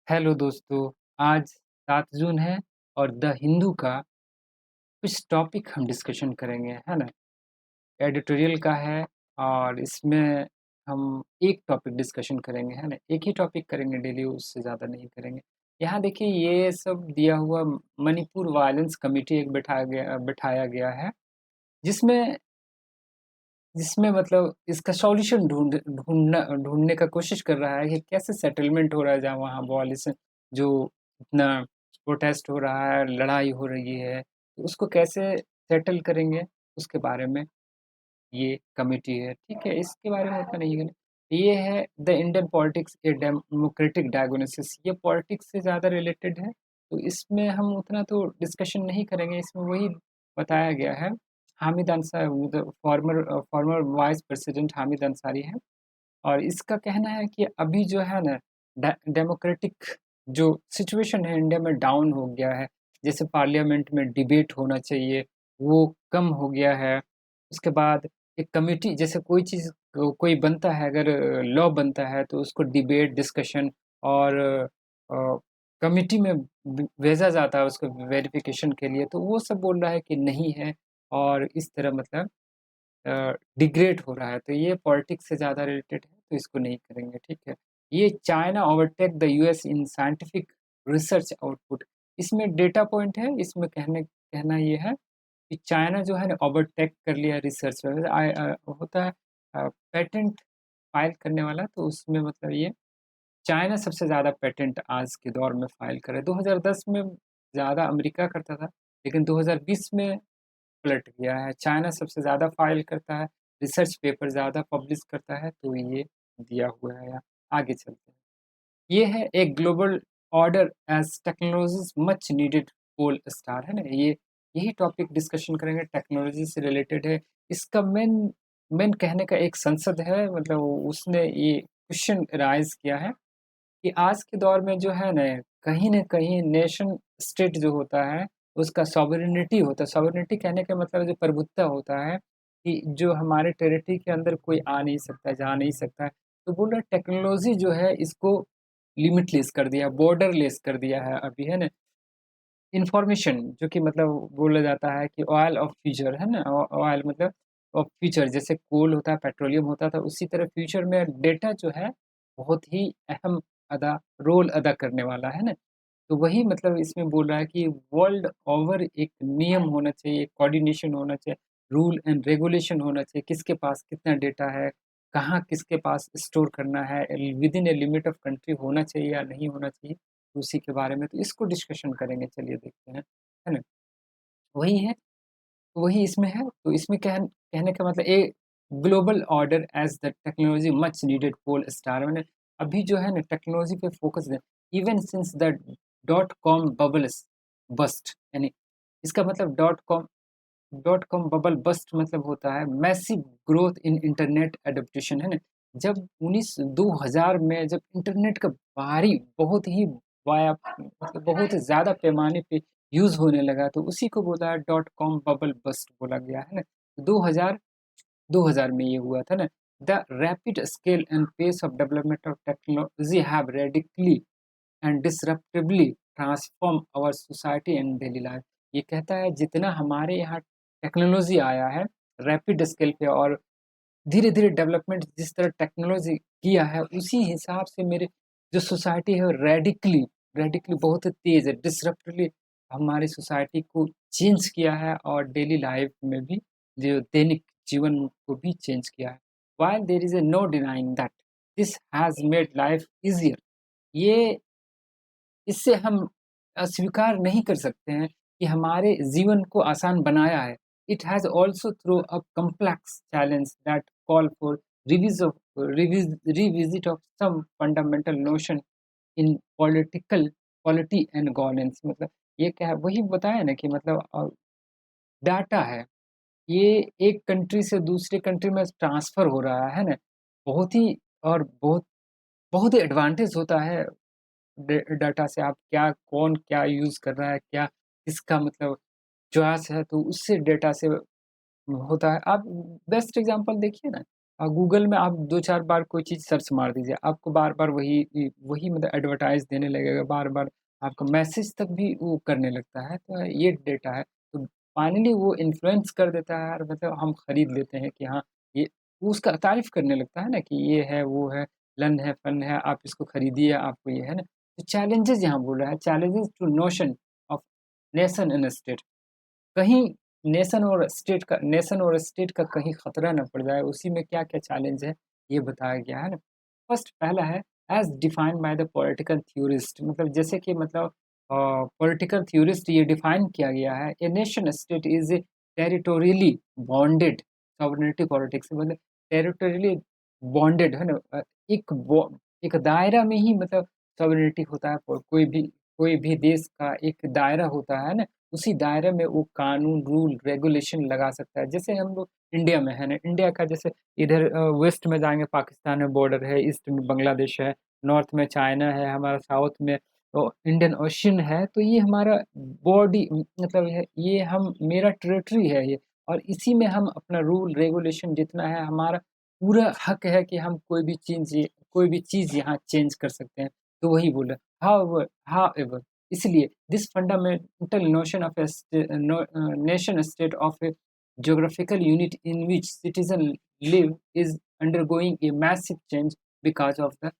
Hello दोस्तों, आज 7 जून है और द हिंदू का कुछ टॉपिक हम डिस्कशन करेंगे, है ना? एडिटोरियल का है और इसमें हम एक टॉपिक डिस्कशन करेंगे, है ना? एक ही टॉपिक करेंगे डेली, उससे ज़्यादा नहीं करेंगे। यहाँ देखिए ये सब दिया हुआ मणिपुर वायलेंस कमिटी एक बिठाया गया है, जिसमें जिसमें मतलब इसका सॉल्यूशन ढूँढने का कोशिश कर रहा है कि कैसे सेटलमेंट हो रहा है जहाँ वहाँ वॉलिस जो इतना प्रोटेस्ट हो रहा है, लड़ाई हो रही है, तो उसको कैसे सेटल करेंगे, उसके बारे में ये कमिटी है, ठीक है? इसके बारे में उतना नहीं है। ये है the Indian politics a democratic diagnosis, ये पॉलिटिक्स से ज़्यादा रिलेटेड है, तो इसमें हम उतना तो डिस्कशन नहीं करेंगे, इसमें वही बताया गया है। Hamid Ansari farmer vice president Hamid Ansari है और इसका कहना है कि अभी जो है ना डेमोक्रेटिक जो सिचुएशन है इंडिया में डाउन हो गया है। जैसे पार्लियामेंट में डिबेट होना चाहिए, वो कम हो गया है। उसके बाद एक कमिटी जैसे कोई चीज़ कोई बनता है, अगर लॉ बनता है तो उसको डिबेट डिस्कशन और कमिटी में भेजा जाता है उसको वेरिफिकेशन के लिए, तो वो सब बोल रहा है कि नहीं है और इस तरह मतलब डिग्रेड हो रहा है, तो ये पॉलिटिक्स से ज़्यादा रिलेटेड है, तो इसको नहीं करेंगे, ठीक है। ये China overtake the US in scientific research output, इसमें डेटा पॉइंट है, इसमें कहना ये है कि चाइना जो है ना ओवरटेक कर लिया रिसर्च में। होता है पेटेंट फाइल करने वाला, तो उसमें मतलब ये चाइना सबसे ज़्यादा पेटेंट आज के दौर में फाइल करे। 2010 में ज़्यादा अमेरिका करता था, लेकिन 2020 में पलट गया है। चाइना सबसे ज़्यादा फाइल करता है, रिसर्च पेपर ज़्यादा पब्लिश करता है, तो ये दिया हुआ है यहाँ। आगे चलते हैं। ये है एक global order as technologies much needed pole star, है ना? ये यही टॉपिक डिस्कशन करेंगे, टेक्नोलॉजी से रिलेटेड है। इसका मेन मेन कहने का एक संसद है, मतलब उसने ये क्वेश्चन राइज़ किया है कि आज के दौर में जो है ना, कहीं न कहीं नेशन स्टेट जो होता है, उसका सॉवरेनिटी होता है। सॉवरेनिटी कहने का मतलब जो प्रभुत्व होता है, कि जो हमारे टेरिटरी के अंदर कोई आ नहीं सकता, जा नहीं सकता है। तो बोल रहे टेक्नोलॉज़ी जो है इसको लिमिटलेस कर दिया, बॉर्डरलेस कर दिया है अभी, है ना? इन्फॉर्मेशन जो कि मतलब बोला जाता है कि ऑयल ऑफ फ्यूचर, है ना? ऑयल मतलब ऑफ फ्यूचर, जैसे कोल होता है, पेट्रोलियम होता था, उसी तरह फ्यूचर में डेटा जो है बहुत ही अहम रोल अदा करने वाला है ना? तो वही मतलब इसमें बोल रहा है कि वर्ल्ड ओवर एक नियम होना चाहिए, कोऑर्डिनेशन होना चाहिए, रूल एंड रेगुलेशन होना चाहिए, किसके पास कितना डेटा है, कहाँ किसके पास स्टोर करना है, with in a limit of country होना चाहिए या नहीं होना चाहिए, उसी के बारे में तो इसको डिस्कशन करेंगे, चलिए देखते हैं, है ना? वही है, वही इसमें है, तो इसमें कहने का मतलब a global order as the technology much needed pole star, मैंने अभी जो है ना टेक्नोलॉजी पे फोकस है, even since the dot com bubbles bust, यानी इसका मतलब डॉट कॉम बबल बस्ट मतलब होता है massive growth in internet adaptation, है ना? जब 2000 में जब इंटरनेट का भारी बहुत ही वाया मतलब बहुत ज़्यादा पैमाने पे यूज़ होने लगा, तो उसी को बोला है डॉट कॉम बबल बस्ट बोला गया, है ना? 2000 2000 में ये हुआ था ना। The rapid scale and pace of development of technology have radically and disruptively transform our society and daily life. ये कहता है जितना हमारे यहाँ टेक्नोलॉजी आया है रैपिड स्केल पे, और धीरे धीरे डेवलपमेंट जिस तरह टेक्नोलॉजी किया है, उसी हिसाब से मेरे जो सोसाइटी है रेडिकली रेडिकली बहुत तेज है, डिसरप्टिवली हमारी सोसाइटी को चेंज किया है और डेली लाइफ में भी जो दैनिक जीवन को भी चेंज किया है। while there is a no denying that this has made life easier, ये इससे हम अस्वीकार नहीं कर सकते हैं कि हमारे जीवन को आसान बनाया है। It has also throw up complex challenge that call for revisit of some fundamental notion in polity and governance, मतलब ये क्या है? वही बताया ना कि मतलब डाटा है, ये एक कंट्री से दूसरे कंट्री में ट्रांसफ़र हो रहा है ना? बहुत ही और बहुत बहुत ही एडवांटेज होता है डाटा से। आप क्या कौन क्या यूज़ कर रहा है, क्या किसका मतलब चॉइस है, तो उससे डाटा से होता है। आप बेस्ट एग्ज़ाम्पल देखिए ना, गूगल में आप 2-4 बार कोई चीज़ सर्च मार दीजिए, आपको बार-बार वही मतलब एडवर्टाइज़ देने लगेगा, बार-बार आपका मैसेज तक भी वो करने लगता है, तो ये डेटा है। तो फाइनली वो इन्फ्लुएंस कर देता है और मतलब हम खरीद लेते हैं कि हाँ, ये वो उसका तारीफ़ करने लगता है ना कि ये है, वो है, लन है, फन है, आप इसको खरीदिए, आपको ये है ना। तो चैलेंजेज़ यहाँ बोल रहा है, challenges to notion of nation and state. कहीं नेशन और स्टेट का कहीं खतरा ना पड़ जाए, उसी में क्या-क्या चैलेंज है, ये बताया गया है ना। फर्स्ट पहला है as defined by the political theorist, मतलब जैसे कि मतलब पॉलिटिकल थ्योरिस्ट ये डिफाइन किया गया है, a nation state is a territorially bonded sovereignty politics, मतलब टेरिटोरियली बॉन्डेड है ना, एक दायरा में ही मतलब सॉवरेनिटी होता है, कोई भी देश का एक दायरा होता है ना, उसी दायरे में वो कानून, रूल, रेगुलेशन लगा सकता है। जैसे हम लोग इंडिया में है ना, इंडिया का जैसे इधर वेस्ट में जाएँगे पाकिस्तान में बॉर्डर है, ईस्ट में बांग्लादेश है, नॉर्थ में चाइना है, हमारा साउथ में इंडियन ओशन है, तो ये हमारा बॉडी मतलब है, ये हम मेरा टेरिटरी है ये, और इसी में हम अपना रूल, रेगुलेशन जितना है, हमारा पूरा हक है कि हम कोई भी चीज़ यहाँ चेंज कर सकते हैं। तो वही बोला, हाउएवर इसलिए this fundamental notion of nation state of a geographical unit in which citizens live is undergoing a massive change because of the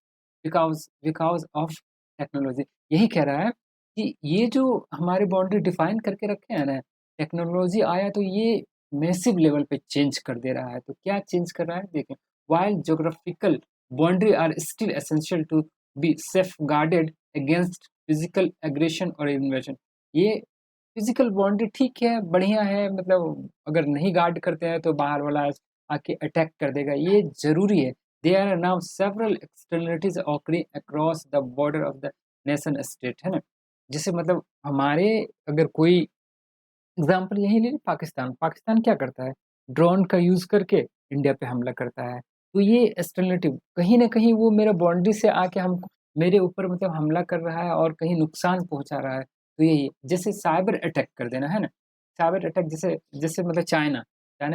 because of technology. यही कह रहा है कि ये जो हमारे बाउंड्री डिफाइन करके रखे हैं ना, टेक्नोलॉजी आया तो ये मैसिव लेवल पे चेंज कर दे रहा है। तो क्या चेंज कर रहा है देखें, while geographical boundary are still essential to be safeguarded against physical aggression और इन्वेजन, ये फिजिकल बाउंड्री ठीक है, बढ़िया है, मतलब अगर नहीं गार्ड करते हैं तो बाहर वाला आके अटैक कर देगा, ये ज़रूरी है। There are now several externalities occurring across the border of the nation state, है ना? जैसे मतलब हमारे अगर कोई एग्ज़ाम्पल यही ले लें पाकिस्तान, पाकिस्तान क्या करता है? ड्रोन का यूज़ करके इंडिया पे हमला करता है। तो ये एक्सटर्नैटिव कहीं न कहीं वो मेरा बाउंड्री से आके हमको मेरे ऊपर मतलब हमला कर रहा है और कहीं नुकसान पहुँचा रहा है। तो यही है, जैसे साइबर अटैक कर देना, है ना? साइबर अटैक जैसे जैसे मतलब चाइना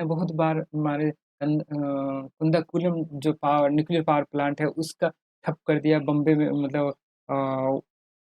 बहुत बार हमारे कुंदाकुलम जो न्यूक्लियर पावर प्लांट है उसका ठप कर दिया, बम्बे में मतलब अ,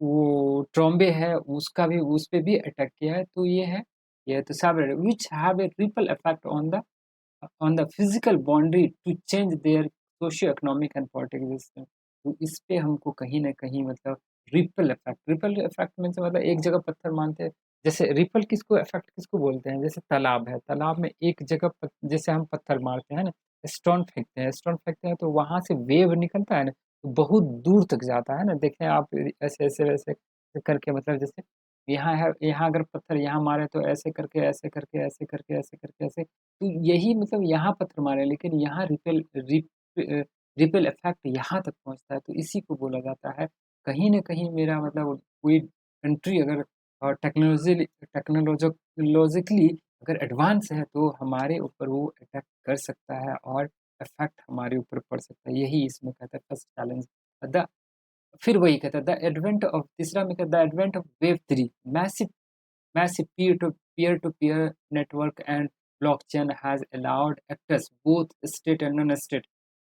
वो ट्रॉम्बे है उसका भी उस पे भी अटैक किया है। तो ये है, yeah, to several which have a ripple effect on the physical boundary to change their socio-economic and political system। तो इस पे हमको कहीं न कहीं मतलब रिपल इफेक्ट में से मतलब एक जगह पत्थर मारते हैं, जैसे रिपल किसको इफेक्ट किसको बोलते हैं? जैसे तालाब है, तालाब में एक जगह जैसे हम पत्थर मारते हैं ना, स्टोन फेंकते हैं तो वहाँ से वेव निकलता है ना, तो बहुत दूर तक जाता है ना, देखें आप ऐसे-ऐसे वैसे करके मतलब जैसे यहाँ अगर पत्थर यहाँ मारे तो ऐसे करके, ऐसे करके, ऐसे करके, ऐसे करके, ऐसे, तो यही मतलब यहाँ पत्थर मारे लेकिन यहाँ रिपल इफ़ेक्ट यहाँ तक पहुँचता है, तो इसी को बोला जाता है। कहीं न कहीं मेरा मतलब कोई कंट्री अगर टेक्नोलॉजिकली अगर एडवांस है तो हमारे ऊपर वो अटैक कर सकता है और इफ़ेक्ट हमारे ऊपर पड़ सकता है। यही इसमें कहता है फर्स्ट चैलेंज। द फिर वही कहता है द एडवेंट ऑफ तीसरा में कहता है the advent of wave 3 massive peer-to-peer network and blockchain has allowed actors both state and non-state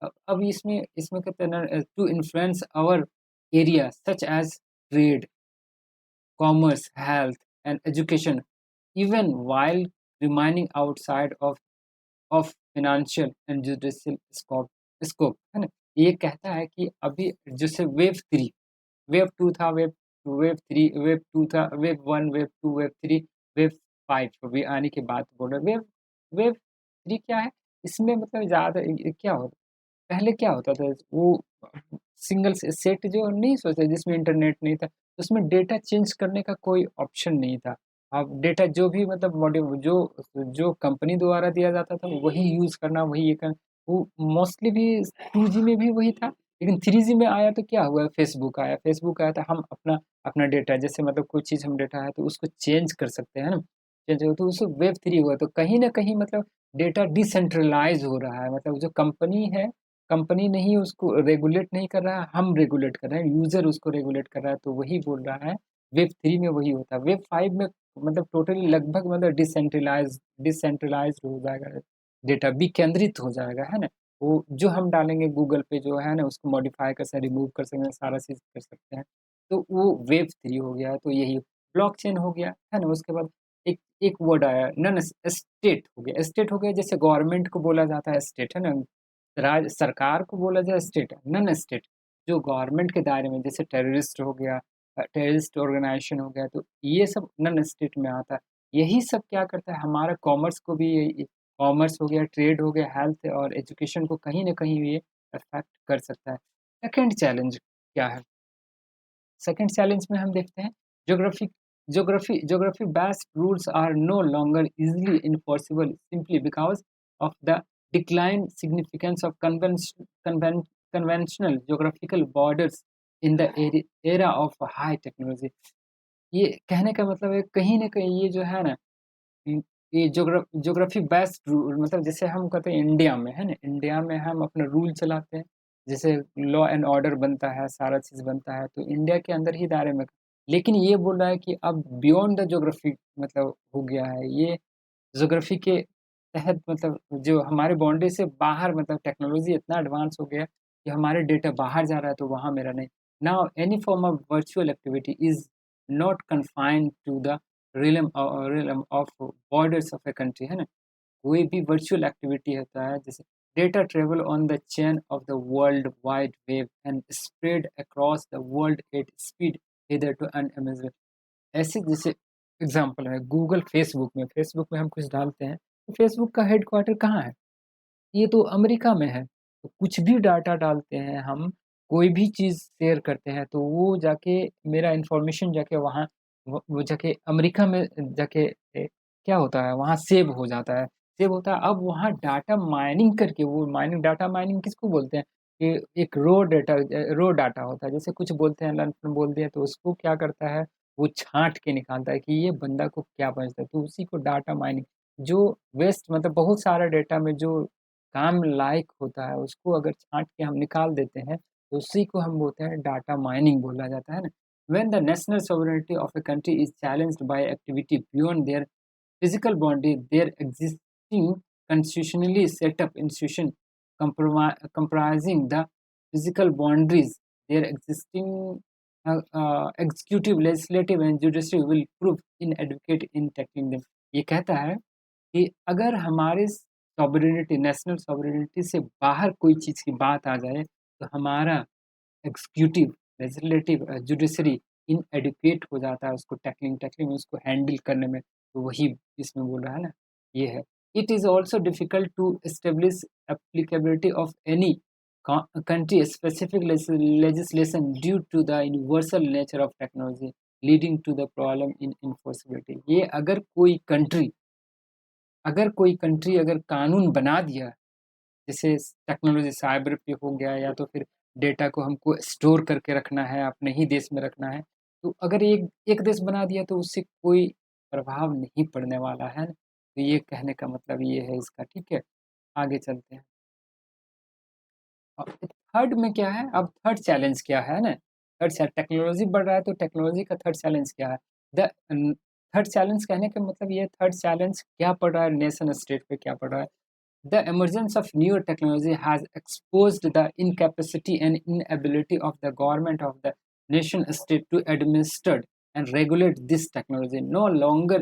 अब इसमें इसमें कहते हैं ना to influence our area such as trade, commerce, health and education even while remaining outside of financial and judicial scope है ना? ये कहता है कि अभी जैसे वेव 2 था, वेव 3, वेव 2 था, वेव 1, वेव 2, वेव 3, वेव 5 अभी आने के बाद बोल रहे हैं। वेव वेव 3 क्या है? इसमें मतलब ज़्यादा क्या होता पहले क्या होता था वो सिंगल से सेट जो नहीं सोचते जिसमें इंटरनेट नहीं था, उसमें डेटा चेंज करने का कोई ऑप्शन नहीं था। अब डेटा जो भी मतलब मॉड्यूल जो जो कंपनी द्वारा दिया जाता था वही यूज़ करना, वही ये करना। वो मोस्टली भी 2G में भी वही था, लेकिन 3G में आया तो क्या हुआ फेसबुक आया तो हम अपना अपना डेटा जैसे मतलब कोई चीज़ हम डेटा है तो उसको चेंज कर सकते हैं ना, चेंज हो तो उसको वेब 3 हुआ तो कहीं न कहीं मतलब डेटा डिसेंट्रलाइज़ हो रहा है। मतलब जो कंपनी है कंपनी नहीं उसको रेगुलेट नहीं कर रहा है, हम रेगुलेट कर रहे हैं, यूज़र उसको रेगुलेट कर रहा है, तो वही बोल रहा है, वेब 3 में वही होता है। वेब 5 में मतलब टोटली लगभग मतलब डिसेंट्रलाइज़्ड हो जाएगा, डेटा विकेंद्रित हो जाएगा, है ना? वो जो हम डालेंगे गूगल पे जो है ना उसको मॉडिफ़ाई कर सकते रिमूव कर सकते हैं, सारा चीज़ कर सकते हैं। तो वो वेब 3 हो गया, तो यही ब्लॉकचेन हो गया, है ना? उसके बाद एक एक वर्ड आया नन एस्टेट हो गया। एस्टेट हो गया जैसे गवर्नमेंट को बोला जाता है एस्टेट, है ना? राज्य सरकार को बोला जाए स्टेट, नन स्टेट जो गवर्नमेंट के दायरे में जैसे टेररिस्ट हो गया, टेररिस्ट ऑर्गेनाइजेशन हो गया, तो ये सब नन स्टेट में आता है। यही सब क्या करता है हमारा कॉमर्स को भी कॉमर्स हो गया, ट्रेड हो गया, हेल्थ और एजुकेशन को कहीं न कहीं ये अफ़ेक्ट कर सकता है। सेकंड चैलेंज क्या है? सेकंड चैलेंज में हम देखते हैं geography geography based rules are no longer easily enforceable simply because of the decline significance of conventional geographical borders in the era of high technology. ये कहने का मतलब है कहीं न कहीं ये जो है ना ये ज्योग्राफी बेस्ड रूल मतलब जैसे हम कहते हैं इंडिया में, है ना? इंडिया में हम अपना रूल चलाते हैं, जैसे लॉ एंड ऑर्डर बनता है, सारा चीज़ बनता है, तो इंडिया के अंदर ही दायरे में। लेकिन ये बोल रहा है कि अब बियॉन्ड द ज्योग्राफी मतलब हो गया है, ये ज्योग्राफी के तहत मतलब जो हमारे बाउंड्री से बाहर मतलब टेक्नोलॉजी इतना एडवांस हो गया कि हमारे डेटा बाहर जा रहा है, तो वहाँ मेरा नहीं। Now any form of virtual activity is not confined to the realm of borders of a country, है ना? कोई भी वर्चुअल एक्टिविटी होता है जैसे data travel on the chain of the world wide web and spread across the world at speed hitherto unimaginable. ऐसे जैसे example है गूगल, फेसबुक में हम कुछ डालते हैं, तो फेसबुक का हेडक्वार्टर कहाँ है? ये तो अमेरिका में है। तो कुछ भी डाटा डालते हैं हम, कोई भी चीज़ शेयर करते हैं, तो वो जाके मेरा इन्फॉर्मेशन जाके वहाँ वो जाके अमेरिका में जाके क्या होता है वहाँ सेव हो जाता है। सेव होता है, अब वहाँ डाटा माइनिंग करके वो माइनिंग डाटा माइनिंग किसको बोलते हैं? कि एक रो डाटा होता है। जैसे कुछ बोलते हैं लर्न बोल दिया तो उसको क्या करता है, वो छाँट के निकालता है कि ये बंदा को क्या पहुँचता है, तो उसी को डाटा माइनिंग जो वेस्ट मतलब बहुत सारा डेटा में जो काम लायक होता है, उसको अगर छाँट के हम निकाल देते हैं, तो उसी को हम बोलते हैं डाटा माइनिंग बोला जाता है ना। When the national sovereignty of a country is challenged by activity beyond their physical boundary, their existing constitutionally set up institution comprising the physical boundaries, their existing executive, legislative and judiciary will prove inadequate in tackling them। ये कहता है कि अगर हमारे sovereignty national sovereignty से बाहर कोई चीज़ की बात आ जाए, तो हमारा एग्जीक्यूटिव, लेजिस्लेटिव जुडिशरी इनएडुकेट हो जाता है उसको टैकलिंग उसको हैंडल करने में, तो वही इसमें बोल रहा है ना, ये है। It is also difficult to establish applicability of any country specific legislation due to the universal nature of technology leading to the problem in enforceability। ये अगर कोई कंट्री अगर कानून बना दिया, जैसे टेक्नोलॉजी साइबर पे हो गया या तो फिर डेटा को हमको स्टोर करके रखना है, अपने ही देश में रखना है, तो अगर एक एक देश बना दिया तो उससे कोई प्रभाव नहीं पड़ने वाला है। तो ये कहने का मतलब ये है इसका, ठीक है? आगे चलते हैं। थर्ड में क्या है, अब थर्ड चैलेंज क्या है ना? थर्ड चै टेक्नोलॉजी बढ़ रहा है तो टेक्नोलॉजी का थर्ड चैलेंज क्या है? द थर्ड चैलेंज कहने का मतलब ये थर्ड चैलेंज क्या पड़ रहा है नेशन स्टेट पे क्या पड़ रहा है? The emergence of newer technology has exposed the incapacity and inability of the government of the nation state to administer and regulate this technology. No longer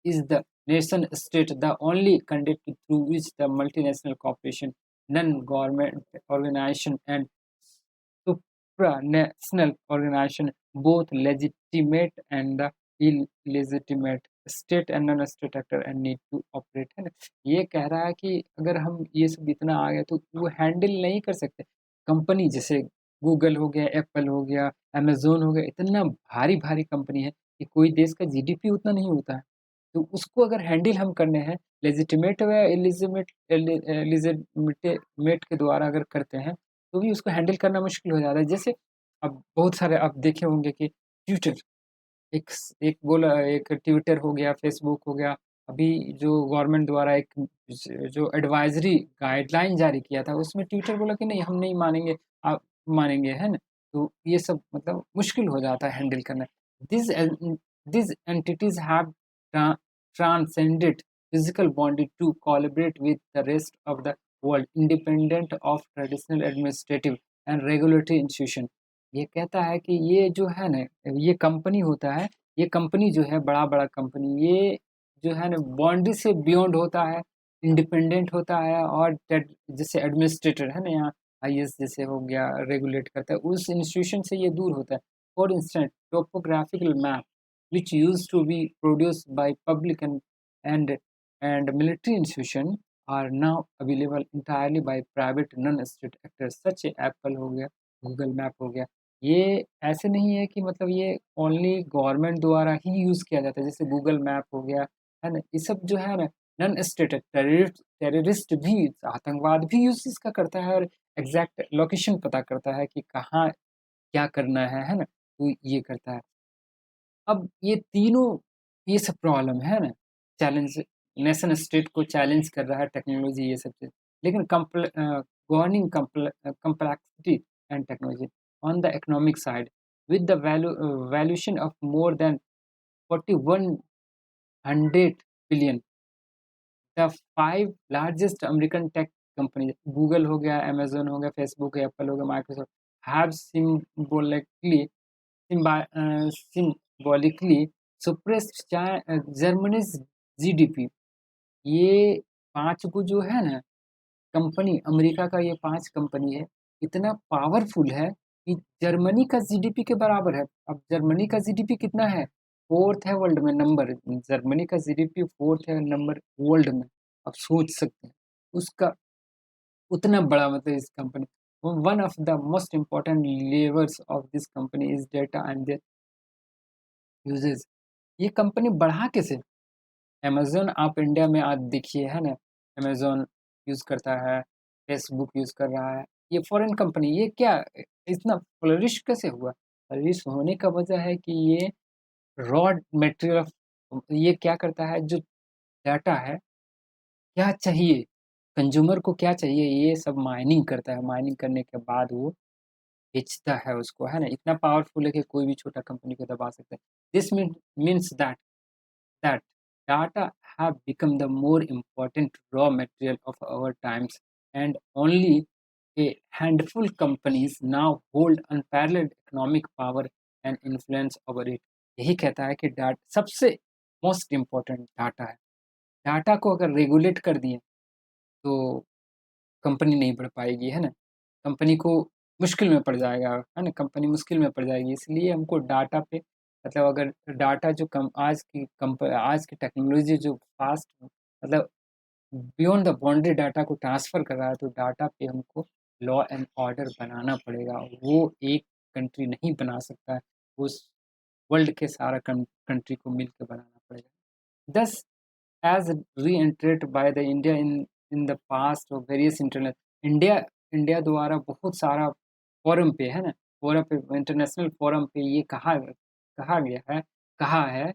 is the nation state the only conduct through which the multinational corporation, non-government organization, and supranational organization, both legitimate and the illegitimate state and non-state actor and need to operate, है ना? ये कह रहा है कि अगर हम ये सब इतना आ गया तो वो हैंडल नहीं कर सकते। कंपनी जैसे गूगल हो गया, एप्पल हो गया, अमेज़न हो गया, इतना भारी-भारी कंपनी है कि कोई देश का जीडीपी उतना नहीं होता है। तो उसको अगर हैंडल हम करने हैं लेजिटिमेट व इलिजिमेट के द्वारा अगर करते हैं, तो भी उसको हैंडल करना मुश्किल हो जाता है। जैसे अब बहुत सारे आप देखे होंगे कि ट्विटर एक ट्विटर हो गया, फेसबुक हो गया, अभी जो गवर्नमेंट द्वारा एक जो एडवाइज़री गाइडलाइन जारी किया था, उसमें ट्विटर बोला कि नहीं हम नहीं मानेंगे, आप मानेंगे, है ना? तो ये सब मतलब मुश्किल हो जाता है हैंडल करना। This these entities have transcended physical boundary to collaborate with the rest of the world independent of traditional administrative and regulatory institution. ये कहता है कि ये जो है ना, ये कंपनी होता है, ये कंपनी जो है बड़ा बड़ा कंपनी, ये जो है ना बाउंड्री से बियॉन्ड होता है, इंडिपेंडेंट होता है, और जैसे एडमिनिस्ट्रेटर है ना यहाँ आईएएस जैसे हो गया रेगुलेट करता है, उस इंस्टीट्यूशन से ये दूर होता है। For instance topographical map which used to be produced by public and military institutions are now available entirely by private non-state actors such as Apple हो गया, गूगल मैप हो गया। ये ऐसे नहीं है कि मतलब ये ओनली गवर्नमेंट द्वारा ही यूज़ किया जाता है, जैसे गूगल मैप हो गया, है ना? ये सब जो है ना नॉन स्टेट टेररिस्ट भी, आतंकवाद भी यूज़ इसका करता है, और एग्जैक्ट लोकेशन पता करता है कि कहाँ क्या करना है ना? तो ये करता है। अब ये तीनों ये सब प्रॉब्लम है ना, चैलेंज नेशन स्टेट को चैलेंज कर रहा है टेक्नोलॉजी, ये सब चीज़। लेकिन governing complexity and technology on the economic side with the valuation of more than 4100 billion, the 5 largest American tech companies Google हो गया, अमेज़न हो गया, फेसबुक, एप्पल हो गया, Microsoft have symbolically suppressed Germany's GDP। ये 5 को जो है ना कंपनी, अमेरिका का ये 5 कंपनी है, इतना पावरफुल है कि जर्मनी का जीडीपी के बराबर है। अब जर्मनी का जीडीपी कितना है? 4th है वर्ल्ड में नंबर, जर्मनी का जीडीपी 4th है नंबर वर्ल्ड में। आप सोच सकते हैं उसका उतना बड़ा मतलब इस company. One of the most important levers of this company is data and their usages. ये कंपनी बढ़ा कैसे? अमेज़न आप इंडिया में आज देखिए है ना, अमेज़न यूज़ करता है, फेसबुक यूज़ कर रहा है, ये फ़ॉरेन कंपनी, ये क्या इतना फ्लरिश कैसे हुआ? फ्लरिश होने का वजह है कि ये रॉ मटेरियल ऑफ, ये क्या करता है, जो डाटा है, क्या चाहिए, कंज़्यूमर को क्या चाहिए, ये सब माइनिंग करता है, माइनिंग करने के बाद वो बेचता है उसको, है ना? इतना पावरफुल है कि कोई भी छोटा कंपनी को दबा सकता है। This means that data have become the more important raw material of our times, and only a handful companies now hold unparalleled economic power and influence over it। यही कहता है कि डाटा सबसे मोस्ट इम्पोर्टेंट डाटा है। Data को अगर regulate कर दिए तो कंपनी नहीं बढ़ पाएगी, है ना? कंपनी को मुश्किल में पड़ जाएगा, है ना? कंपनी मुश्किल में पड़ जाएगी, इसलिए हमको डाटा पे मतलब अगर डाटा जो कम आज की टेक्नोलॉजी जो फ़ास्ट मतलब बियॉन्ड द बाउंड्री डाटा को ट्रांसफ़र कर रहा है, तो डाटा पे हमको लॉ एंड ऑर्डर बनाना पड़ेगा। वो एक कंट्री नहीं बना सकता है, उस वर्ल्ड के सारा कंट्री को मिल के बनाना पड़ेगा। Thus, as reiterated by the India in the past of various international, India India द्वारा बहुत सारा फोरम पे, है ना, फोरम पे, इंटरनेशनल फोरम पे ये कहा गया है, कहा है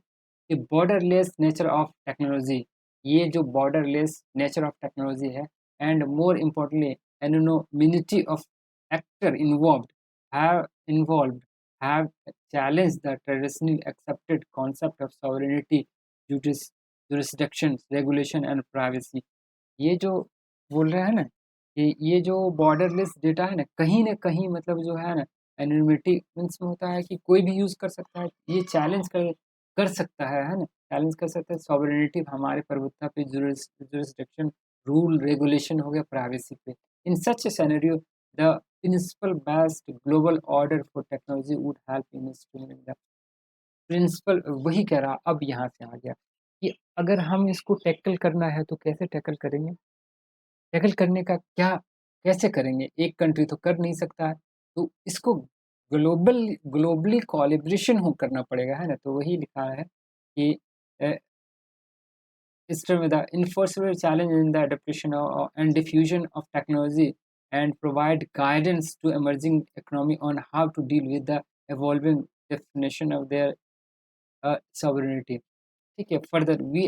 कि बॉर्डरलेस नेचर ऑफ टेक्नोलॉजी, ये जो बॉर्डरलेस नेचर ऑफ टेक्नोलॉजी है, and more importantly anonymity of actor involved have challenged the traditionally accepted concept of sovereignty, jurisdiction, regulation and privacy। ये जो बोल रहे हैं ना कि ये जो बॉर्डरलेस डेटा है ना कहीं मतलब जो है ना एनोनिमिटी मीन्स में होता है कि कोई भी यूज़ कर सकता है, ये चैलेंज कर सकता है ना? चैलेंज कर सकता है सॉवरेनिटी, हमारे प्रभुत्व पे, जुरिस्डिक्शन, रूल, रेगुलेशन हो गया, प्राइवेसी पे। In such a scenario the principle based global order for technology would help in instrument the principle. वही कह रहा, अब यहाँ से आ गया कि अगर हम इसको टैकल करना है तो कैसे टैकल करेंगे? टैकल करने का क्या, कैसे करेंगे? एक कंट्री तो कर नहीं सकता है, तो इसको ग्लोबली कोलैबोरेशन हो करना पड़ेगा, है ना? तो वही लिखा है कि अ, इस term the enforceable challenge in the adaptation and diffusion of technology and provide guidance to emerging economy on how to deal with the evolving definition of their sovereignty। ठीक है, further we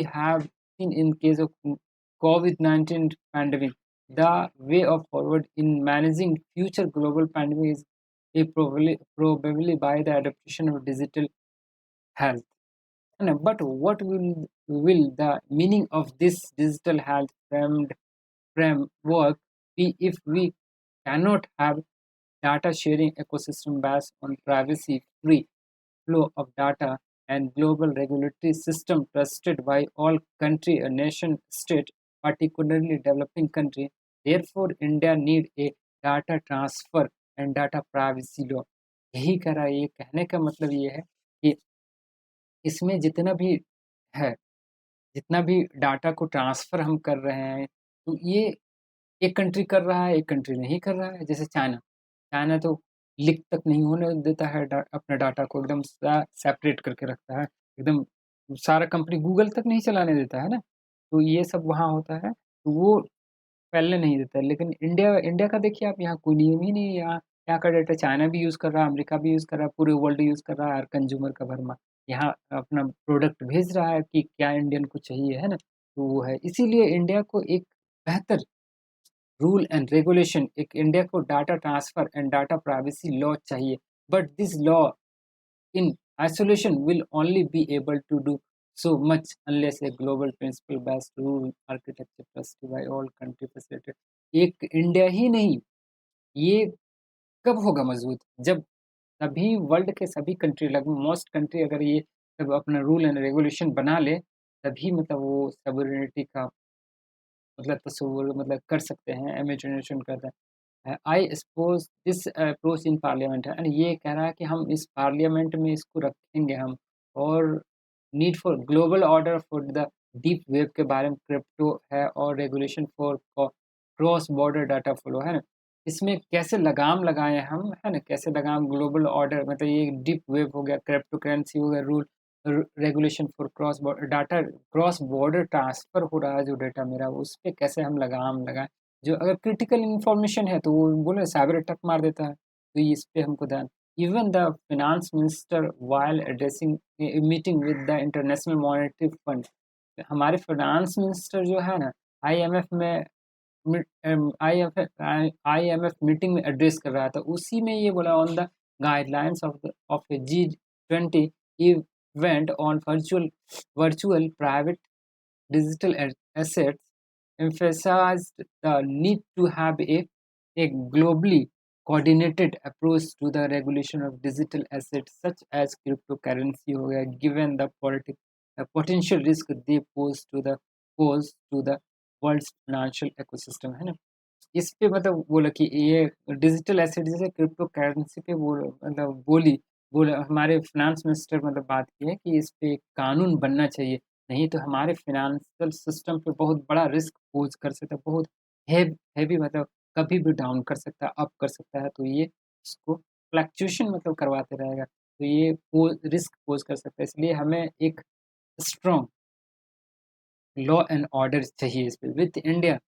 have seen in case of COVID-19 pandemic, the way of forward in managing future global pandemic is probably by the adaptation of digital health। No, but what will the meaning of this digital health framed framework. If we cannot have data sharing ecosystem based on privacy free flow of data and global regulatory system trusted by all country a nation state, particularly developing country. Therefore India need a data transfer and data privacy law. यही कह रहा है, ये कहने का मतलब ये है कि इसमें जितना भी है, जितना भी डाटा को ट्रांसफर हम कर रहे हैं, तो ये एक कंट्री कर रहा है, एक कंट्री नहीं कर रहा है। जैसे चाइना, चाइना तो लीक तक नहीं होने देता है, अपने डाटा को एकदम सेपरेट करके रखता है, एकदम सारा कंपनी गूगल तक नहीं चलाने देता है ना। तो ये सब वहाँ होता है, तो वो फैलने नहीं देता है। लेकिन इंडिया इंडिया का देखिए आप, यहाँ कोई नियम ही नहीं है। यहाँ का डाटा चाइना भी यूज़ कर रहा है, अमेरिका भी यूज़ कर रहा है, पूरे वर्ल्ड यूज़ कर रहा है, और कंज्यूमर का भरमा यहाँ अपना प्रोडक्ट भेज रहा है कि क्या इंडियन को चाहिए, है ना? तो वो है, इसीलिए इंडिया को एक बेहतर रूल एंड रेगुलेशन, एक इंडिया को data transfer and data privacy law चाहिए। But this law in isolation will only be able to do so much unless a global principle based rule architecture trusted by all country facilitated. एक India ही नहीं, ये कब होगा मजबूत, जब सभी world के सभी कंट्री, लगभग मोस्ट कंट्री अगर ये सब अपना रूल एंड रेगुलेशन बना ले, तभी मतलब वो सॉवरेनिटी का मतलब तस्वुर मतलब कर सकते हैं, इमेजिनेशन कर I suppose this approach in parliament है, एंड ये कह रहा है कि हम इस पार्लियामेंट में इसको रखेंगे हम। और need for global order for the deep web के बारे में क्रिप्टो है, और regulation for cross border data flow है ना। इसमें कैसे लगाम लगाएं हम, है ना, कैसे लगाम ग्लोबल ऑर्डर, मतलब ये डीप वेब हो गया, क्रिप्टो करेंसी हो गया, rule regulation for cross border data, cross border transfer हो रहा है जो डाटा मेरा, उस पर कैसे हम लगाम लगाएं। जो अगर क्रिटिकल इन्फॉर्मेशन है तो वो बोले साइबर अटैक मार देता है, तो इस पे हमको ध्यान। Even the finance minister while addressing meeting with the international monetary fund, हमारे फाइनेंस मिनिस्टर जो है ना, आईएमएफ में आईएमएफ मीटिंग में एड्रेस कर रहा था, उसी में ये बोला on the guidelines of A G20 event on virtual private digital assets, emphasized the need to have a globally coordinated approach to the regulation of digital assets such as cryptocurrency हो गया, given the potential risk they pose to the world's financial ecosystem, है ना। इस पे मतलब बोला कि ये डिजिटल एसेट जैसे क्रिप्टो करेंसी पे बोल मतलब बोला हमारे फाइनेंस मिनिस्टर, मतलब बात की है कि इस पे एक कानून बनना चाहिए, नहीं तो हमारे फाइनेंशियल सिस्टम पे बहुत बड़ा रिस्क पोज कर सकता है, बहुत हैवी मतलब कभी भी डाउन कर सकता है, अप कर सकता है, तो ये इसको फ्लक्चुएशन मतलब करवाते रहेगा, तो ये रिस्क पोज कर सकता है। इसलिए हमें एक स्ट्रॉन्ग लॉ एंड ऑर्डर चाहिए इस पे। With India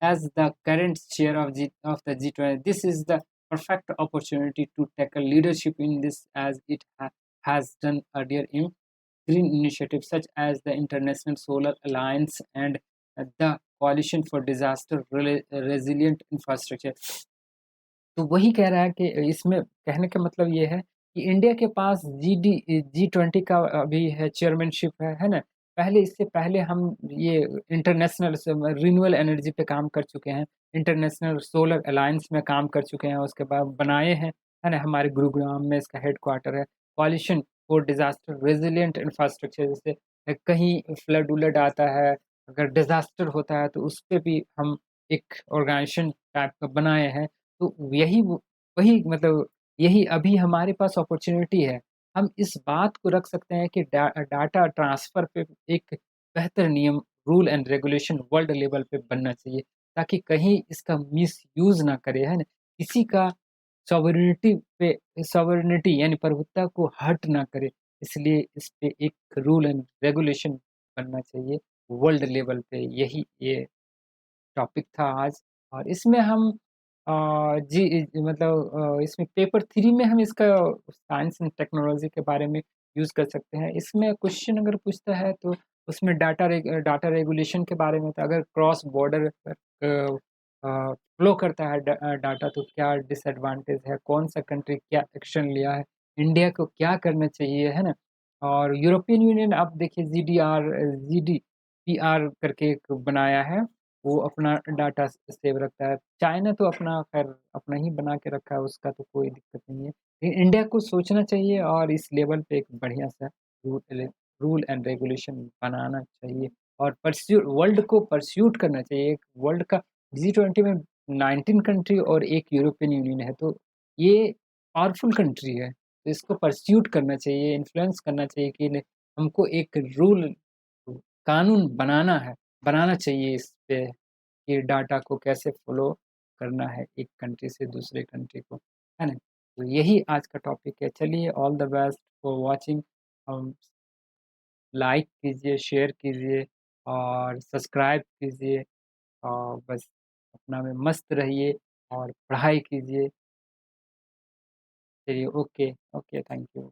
as the current chair of the G20, this is the perfect opportunity to tackle leadership in this, as it has done earlier in green initiatives such as the International Solar Alliance and the Coalition for Disaster Resilient Infrastructure। तो वही कह रहा है कि इसमें कहने का मतलब ये है कि इंडिया के पास G20 का अभी है चेयरमैनशिप है ना। पहले इससे पहले हम ये इंटरनेशनल रिन्यूएबल एनर्जी पे काम कर चुके हैं, इंटरनेशनल सोलर अलायंस में काम कर चुके हैं, उसके बाद बनाए हैं, है ना, हमारे गुरुग्राम में इसका हेडक्वार्टर है। Coalition for disaster resilient infrastructure, जैसे कहीं फ्लड उलड आता है, अगर डिजास्टर होता है तो उस पर भी हम एक ऑर्गेनाइजेशन टाइप का बनाए हैं। तो वही मतलब यही अभी हमारे पास अपॉर्चुनिटी है। हम इस बात को रख सकते हैं कि डाटा ट्रांसफ़र पे एक बेहतर नियम, rule and regulation world level पे बनना चाहिए, ताकि कहीं इसका मिसयूज़ ना करे, है ना? किसी का सॉवरेनिटी यानी प्रभुत्ता को हर्ट ना करे। इसलिए इस पे एक रूल एंड रेगुलेशन बनना चाहिए वर्ल्ड लेवल पे। यही ये टॉपिक था आज। और इसमें हम मतलब इसमें पेपर 3 में हम इसका साइंस एंड टेक्नोलॉजी के बारे में यूज़ कर सकते हैं। इसमें क्वेश्चन अगर पूछता है तो उसमें डाटा रेगुलेशन के बारे में, तो अगर क्रॉस बॉर्डर फ्लो करता है डाटा, तो क्या डिसएडवांटेज है, कौन-सा कंट्री क्या एक्शन लिया है, इंडिया को क्या करना चाहिए, है ना? और यूरोपियन यूनियन आप देखिए जीडीपीआर करके एक बनाया है। वो अपना डाटा सेव रखता है। चाइना तो अपना ख़ैर अपना ही बना के रखा है, उसका तो कोई दिक्कत नहीं है। इंडिया को सोचना चाहिए और इस लेवल पे एक बढ़िया-सा रूल एंड रेगुलेशन बनाना चाहिए और वर्ल्ड को परस्यूट करना चाहिए। एक वर्ल्ड का G20 में 19 कंट्री और 1 यूरोपियन यूनियन है, तो ये पावरफुल कंट्री है। तो इसको परस्यूट करना चाहिए, इन्फ्लुएंस करना चाहिए कि नहीं, हमको एक रूल कानून बनाना चाहिए इस पे कि डाटा को कैसे फ़ॉलो करना है एक कंट्री से दूसरे कंट्री को, है ना? तो यही आज का टॉपिक है। चलिए all the best for watching. Like कीजिए, शेयर कीजिए और सब्सक्राइब कीजिए और बस अपना में मस्त रहिए और पढ़ाई कीजिए। चलिए ओके, ओके, थैंक यू।